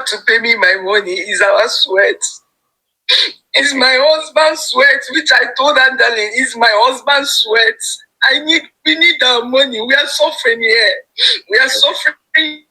not to pay me my money is our sweat. It's my husband's sweat, which I told Andalin is my husband's sweat. We need our money. We are suffering here. We are suffering.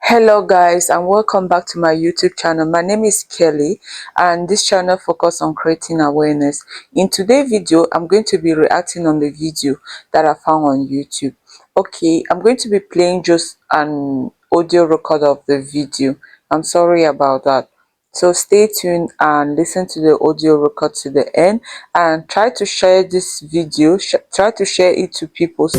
Hello guys, and welcome back to my YouTube channel. My name is Kelly and this channel focuses on creating awareness. In today's video, I'm going to be reacting on the video that I found on YouTube. Okay, I'm going to be playing just an audio record of the video. I'm sorry about that. So stay tuned and listen to the audio record to the end, and try to share this video, try to share it to people.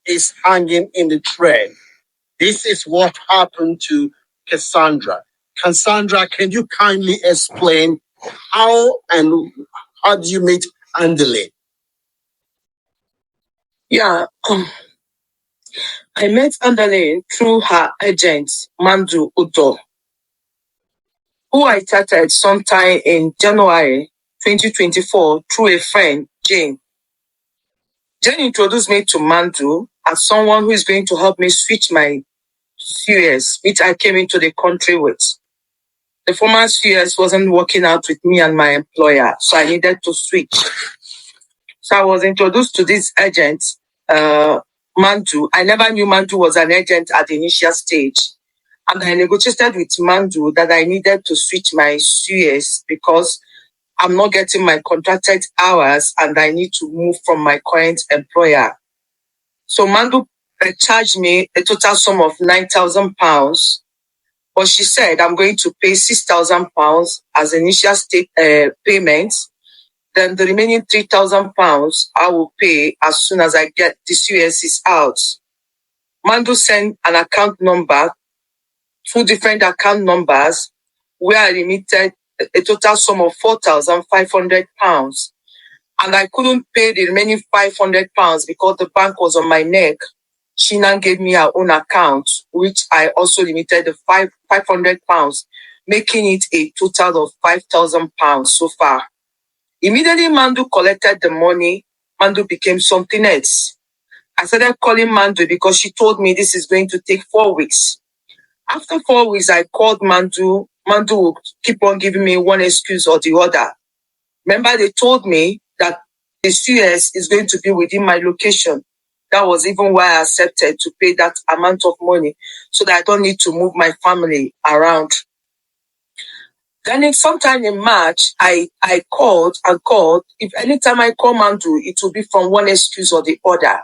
Is hanging in the thread. This is what happened to Cassandra. Cassandra, can you kindly explain how do you meet Andalin? Yeah, I met Andalin through her agent, Mandu Udo, who I chatted sometime in January 2024 through a friend, Jane. Jane introduced me to Mandu as someone who is going to help me switch my CUS, which I came into the country with. The former CUS wasn't working out with me and my employer, so I needed to switch. So I was introduced to this agent, Mandu. I never knew Mandu was an agent at the initial stage. And I negotiated with Mandu that I needed to switch my CUS because I'm not getting my contracted hours and I need to move from my current employer. So Mandu charged me a total sum of £9,000, but she said I'm going to pay £6,000 as initial payment. Then the remaining £3,000 I will pay as soon as I get the CUSs out. Mandu sent an account number, 2 different account numbers, where I remitted a total sum of £4,500. And I couldn't pay the remaining £500 because the bank was on my neck. She now gave me her own account, which I also limited the £500, making it a total of £5,000 so far. Immediately Mandu collected the money, Mandu became something else. I started calling Mandu because she told me this is going to take 4 weeks. After 4 weeks, I called Mandu. Mandu would keep on giving me one excuse or the other. Remember, they told me that the CUS is going to be within my location. That was even why I accepted to pay that amount of money so that I don't need to move my family around. Then sometime in March, I called and called. If anytime I call Mandu, it will be from one excuse or the other.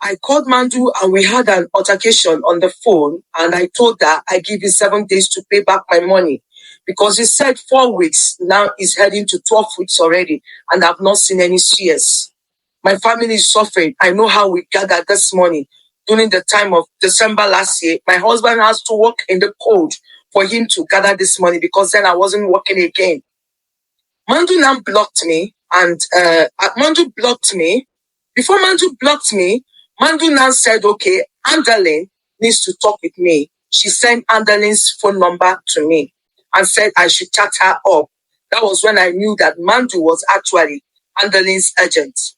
I called Mandu and we had an altercation on the phone, and I told her I give you 7 days to pay back my money because he said 4 weeks. Now he's heading to 12 weeks already and I've not seen any CS. My family is suffering. I know how we gathered this money during the time of December last year. My husband has to work in the cold for him to gather this money because then I wasn't working again. Mandu now blocked me, and Mandu blocked me. Before Mandu blocked me, Mandu now said, okay, Andalin needs to talk with me. She sent Andalin's phone number to me and said I should chat her up. That was when I knew that Mandu was actually Andalin's agent.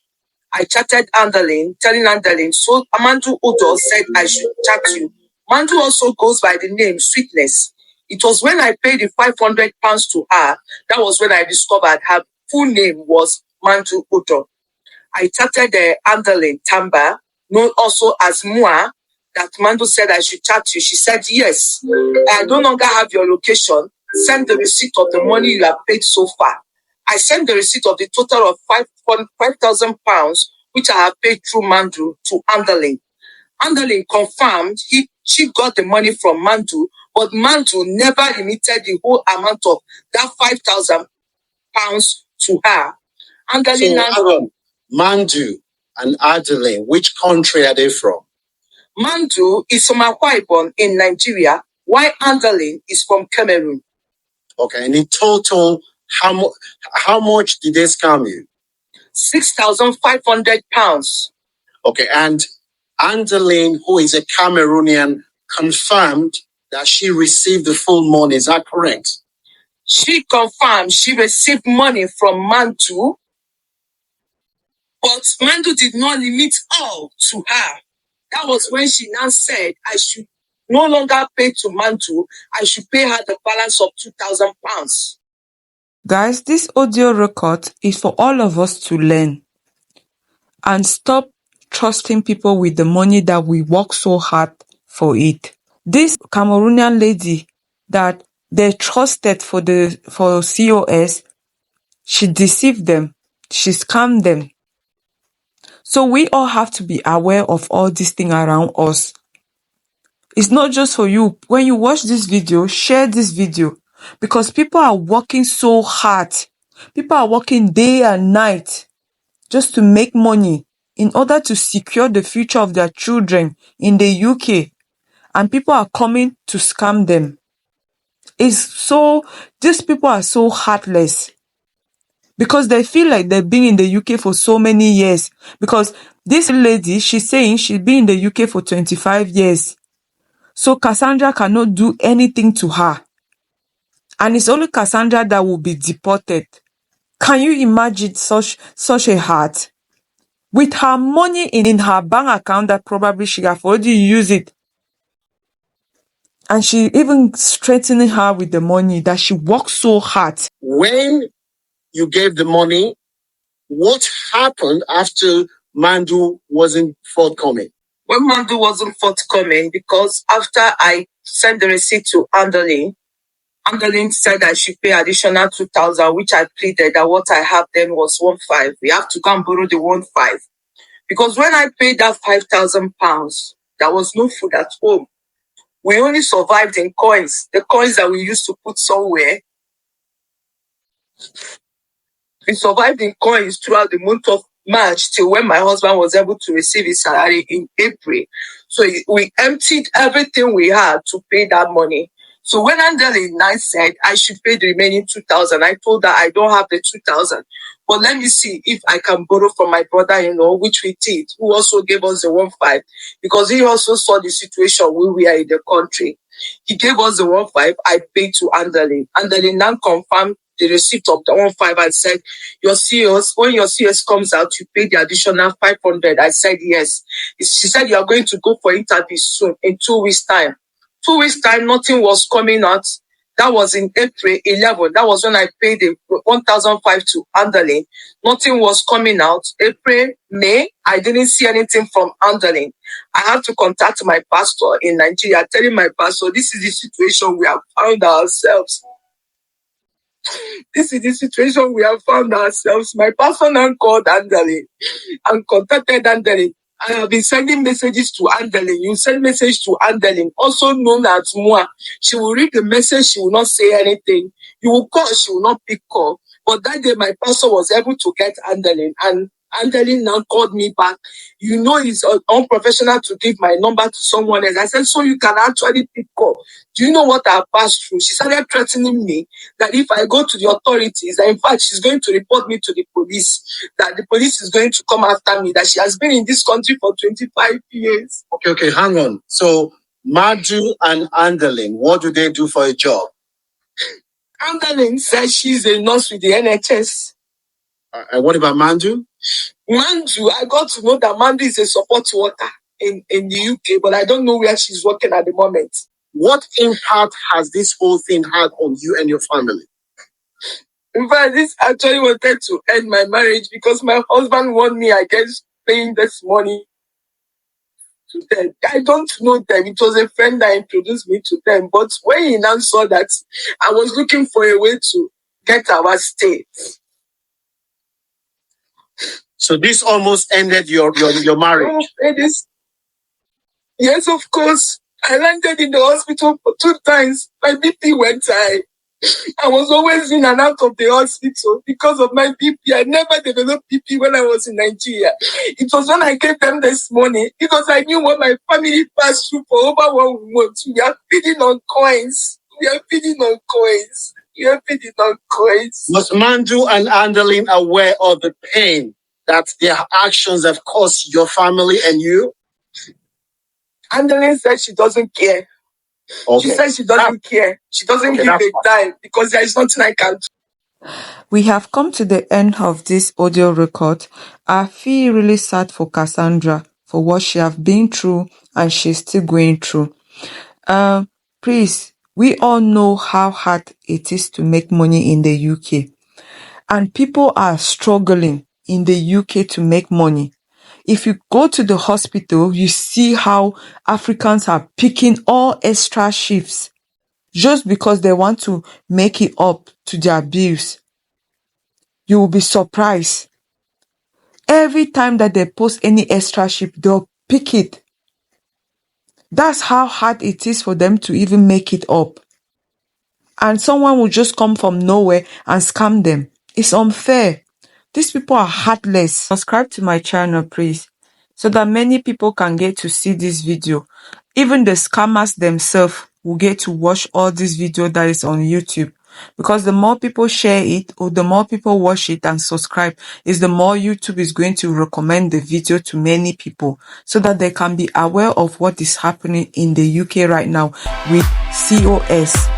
I chatted Andalin, telling Andalin, so Mandu Udo said I should chat you. Mandu also goes by the name Sweetness. It was when I paid the £500 to her, that was when I discovered her full name was Mandu Udo. I chatted Andalin Tamba, known also as Mua, that Mandu said I should chat you. She said, yes, I no longer have your location. Send the receipt of the money you have paid so far. I sent the receipt of the total of £5,000, which I have paid through Mandu, to Andalin. Andalin confirmed she got the money from Mandu, but Mandu never remitted the whole amount of that £5,000 to her. Andalin Mandu and Andalin, which country are they from? Mandu is from Akwa Ibom in Nigeria, while Andalin is from Cameroon. Okay, and in total, how much did they scam you? £6,500. Okay, and Andalin, who is a Cameroonian, confirmed that she received the full money. Is that correct? She confirmed she received money from Mandu, but Mandu did not limit all to her. That was when she now said, I should no longer pay to Mandu, I should pay her the balance of £2,000. Guys, this audio record is for all of us to learn and stop trusting people with the money that we work so hard for it. This Cameroonian lady that they trusted for COS, she deceived them, she scammed them. So we all have to be aware of all these things around us. It's not just for you. When you watch this video, share this video, because people are working so hard. People are working day and night just to make money in order to secure the future of their children in the UK. And people are coming to scam them. These people are so heartless because they feel like they've been in the UK for so many years. Because this lady, she's saying she's been in the UK for 25 years. So Cassandra cannot do anything to her. And it's only Cassandra that will be deported. Can you imagine such a heart? With her money in her bank account that probably she have already used it. And she even strengthening her with the money that she worked so hard. When you gave the money, what happened after Mandu wasn't forthcoming? When Mandu wasn't forthcoming, because after I sent the receipt to Anderlin said I should pay additional 2,000, which I pleaded that what I have then was 1,500. We have to go and borrow the 1,500. Because when I paid that £5,000, there was no food at home. We only survived in coins, the coins that we used to put somewhere. We survived in coins throughout the month of March till when my husband was able to receive his salary in April. So we emptied everything we had to pay that money. So when Anderlin said I should pay the remaining 2,000, I told her I don't have the 2,000. But let me see if I can borrow from my brother-in-law, which we did, who also gave us the 1,500, because he also saw the situation where we are in the country. He gave us the 1,500, I paid to Anderlin. Anderlin now confirmed the receipt of the 1,500 and said, your CS, when your CS comes out, you pay the additional 500. I said, yes. She said, you are going to go for interview soon, in 2 weeks' time. 2 weeks' time, nothing was coming out. That was in April 11. That was when I paid the 1,500 to Anderlin. Nothing was coming out. April, May, I didn't see anything from Anderlin. I had to contact my pastor in Nigeria, telling my pastor, this is the situation we have found ourselves. This is the situation we have found ourselves. My pastor now called Anderlin and contacted Anderlin. I have been sending messages to Anderlin. You send message to Anderlin, also known as Moa. She will read the message, she will not say anything. You will call, she will not pick call. But that day, my pastor was able to get Anderlin, and Anderlin now called me back. You know it's unprofessional to give my number to someone else. I said, so you can actually pick call. Do you know what I passed through? She started threatening me that if I go to the authorities, that in fact she's going to report me to the police, that the police is going to come after me, that she has been in this country for 25 years. Okay, hang on. So Mandu and Anderlin, what do they do for a job? Anderlin says she's a nurse with the NHS. And what about Mandu? Mandu, I got to know that Mandu is a support worker in the UK, but I don't know where she's working at the moment. What impact has this whole thing had on you and your family? In fact, this actually wanted to end my marriage because my husband warned me against paying this money to them. I don't know them. It was a friend that introduced me to them. But when he now saw that I was looking for a way to get our stay. So this almost ended your marriage? Yes, of course. I landed in the hospital for 2 times. My BP went high. I was always in and out of the hospital because of my BP. I never developed BP when I was in Nigeria. It was when I gave them this money because I knew what my family passed through for over 1 month. We are feeding on coins. Was Mandu and Anderlin aware of the pain that their actions have caused your family and you? Anderlin said she doesn't care. She says she doesn't care. She doesn't give a dime because there is nothing I can do. We have come to the end of this audio record. I feel really sad for Cassandra for what she have been through and she's still going through. Please, we all know how hard it is to make money in the UK. And people are struggling in the UK to make money. If you go to the hospital, you see how Africans are picking all extra shifts just because they want to make it up to their bills. You will be surprised. Every time that they post any extra shift, they'll pick it. That's how hard it is for them to even make it up. And someone will just come from nowhere and scam them. It's unfair. These people are heartless. Subscribe to my channel, please, so that many people can get to see this video. Even the scammers themselves will get to watch all this video that is on YouTube. Because the more people share it or the more people watch it and subscribe, is the more YouTube is going to recommend the video to many people so that they can be aware of what is happening in the UK right now with COS.